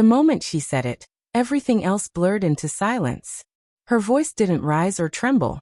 The moment she said it, everything else blurred into silence. Her voice didn't rise or tremble.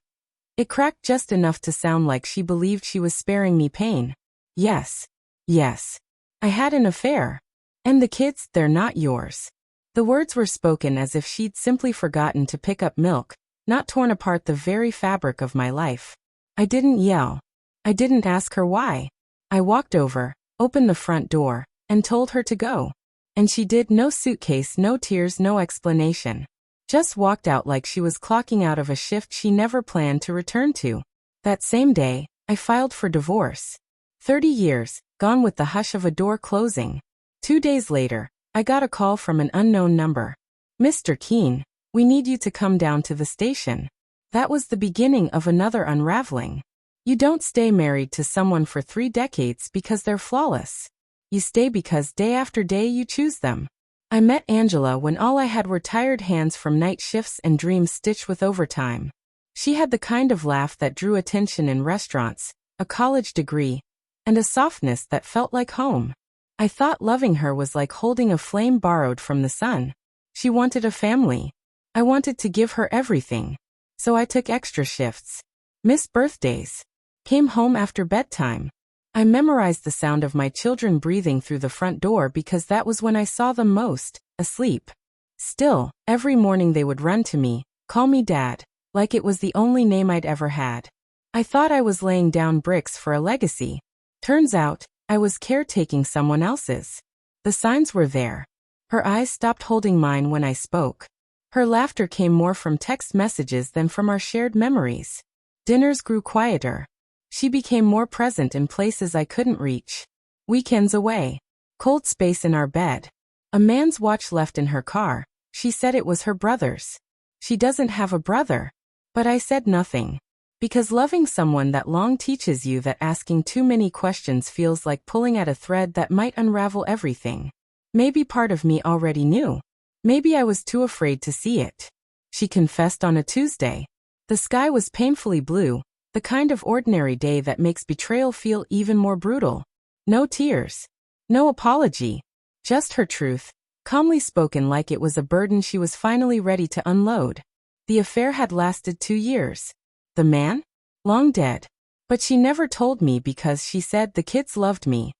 It cracked just enough to sound like she believed she was sparing me pain. Yes. Yes. I had an affair. And the kids, they're not yours. The words were spoken as if she'd simply forgotten to pick up milk, not torn apart the very fabric of my life. I didn't yell. I didn't ask her why. I walked over, opened the front door, and told her to go. And she did. No suitcase, no tears, no explanation. Just walked out like she was clocking out of a shift she never planned to return to. That same day, I filed for divorce. 30 years, gone with the hush of a door closing. 2 days later, I got a call from an unknown number. "Mr. Keene, we need you to come down to the station." That was the beginning of another unraveling. You don't stay married to someone for 3 decades because they're flawless. You stay because day after day you choose them. I met Angela when all I had were tired hands from night shifts and dreams stitched with overtime. She had the kind of laugh that drew attention in restaurants, a college degree, and a softness that felt like home. I thought loving her was like holding a flame borrowed from the sun. She wanted a family. I wanted to give her everything. So I took extra shifts. Missed birthdays. Came home after bedtime. I memorized the sound of my children breathing through the front door because that was when I saw them most, asleep. Still, every morning they would run to me, call me Dad, like it was the only name I'd ever had. I thought I was laying down bricks for a legacy. Turns out, I was caretaking someone else's. The signs were there. Her eyes stopped holding mine when I spoke. Her laughter came more from text messages than from our shared memories. Dinners grew quieter. She became more present in places I couldn't reach. Weekends away. Cold space in our bed. A man's watch left in her car. She said it was her brother's. She doesn't have a brother. But I said nothing. Because loving someone that long teaches you that asking too many questions feels like pulling at a thread that might unravel everything. Maybe part of me already knew. Maybe I was too afraid to see it. She confessed on a Tuesday. The sky was painfully blue. The kind of ordinary day that makes betrayal feel even more brutal. No tears. No apology. Just her truth, calmly spoken like it was a burden she was finally ready to unload. The affair had lasted 2 years. The man? Long dead. But she never told me because she said the kids loved me.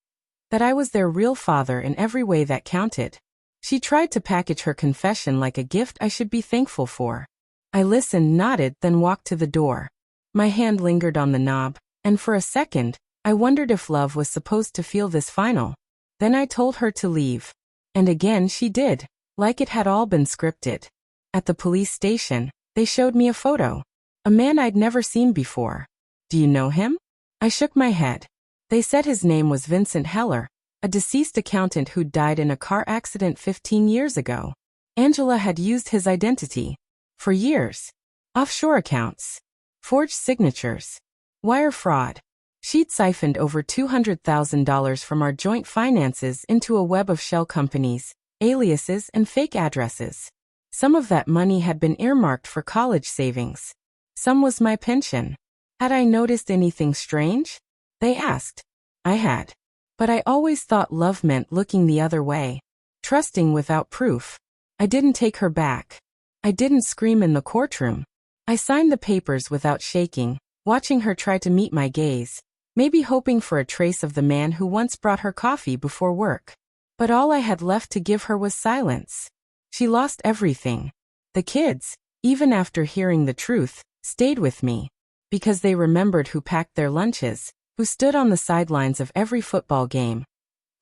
That I was their real father in every way that counted. She tried to package her confession like a gift I should be thankful for. I listened, nodded, then walked to the door. My hand lingered on the knob, and for a second, I wondered if love was supposed to feel this final. Then I told her to leave. And again she did, like it had all been scripted. At the police station, they showed me a photo. A man I'd never seen before. "Do you know him?" I shook my head. They said his name was Vincent Heller, a deceased accountant who'd died in a car accident 15 years ago. Angela had used his identity. For years. Offshore accounts. Forged signatures. Wire fraud. She'd siphoned over $200,000 from our joint finances into a web of shell companies, aliases, and fake addresses. Some of that money had been earmarked for college savings. Some was my pension. Had I noticed anything strange? They asked. I had. But I always thought love meant looking the other way. Trusting without proof. I didn't take her back. I didn't scream in the courtroom. I signed the papers without shaking, watching her try to meet my gaze, maybe hoping for a trace of the man who once brought her coffee before work. But all I had left to give her was silence. She lost everything. The kids, even after hearing the truth, stayed with me. Because they remembered who packed their lunches, who stood on the sidelines of every football game,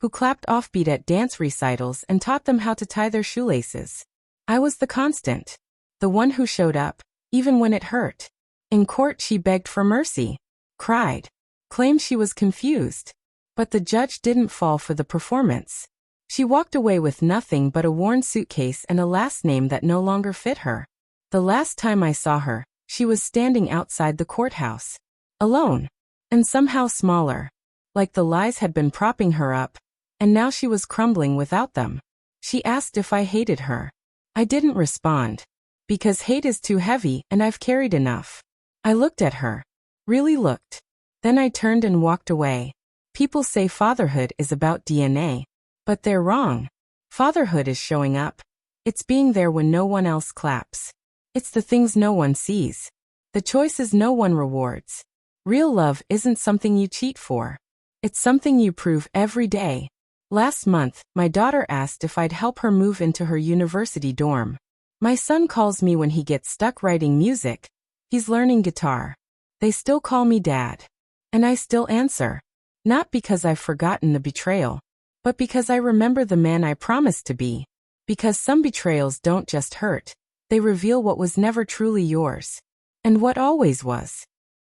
who clapped offbeat at dance recitals and taught them how to tie their shoelaces. I was the constant. The one who showed up, even when it hurt. In court she begged for mercy. Cried. Claimed she was confused. But the judge didn't fall for the performance. She walked away with nothing but a worn suitcase and a last name that no longer fit her. The last time I saw her, she was standing outside the courthouse. Alone. And somehow smaller. Like the lies had been propping her up. And now she was crumbling without them. She asked if I hated her. I didn't respond. Because hate is too heavy and I've carried enough. I looked at her. Really looked. Then I turned and walked away. People say fatherhood is about DNA. But they're wrong. Fatherhood is showing up. It's being there when no one else claps. It's the things no one sees. The choices no one rewards. Real love isn't something you cheat for. It's something you prove every day. Last month, my daughter asked if I'd help her move into her university dorm. My son calls me when he gets stuck writing music. He's learning guitar. They still call me Dad. And I still answer. Not because I've forgotten the betrayal, but because I remember the man I promised to be. Because some betrayals don't just hurt, they reveal what was never truly yours. And what always was.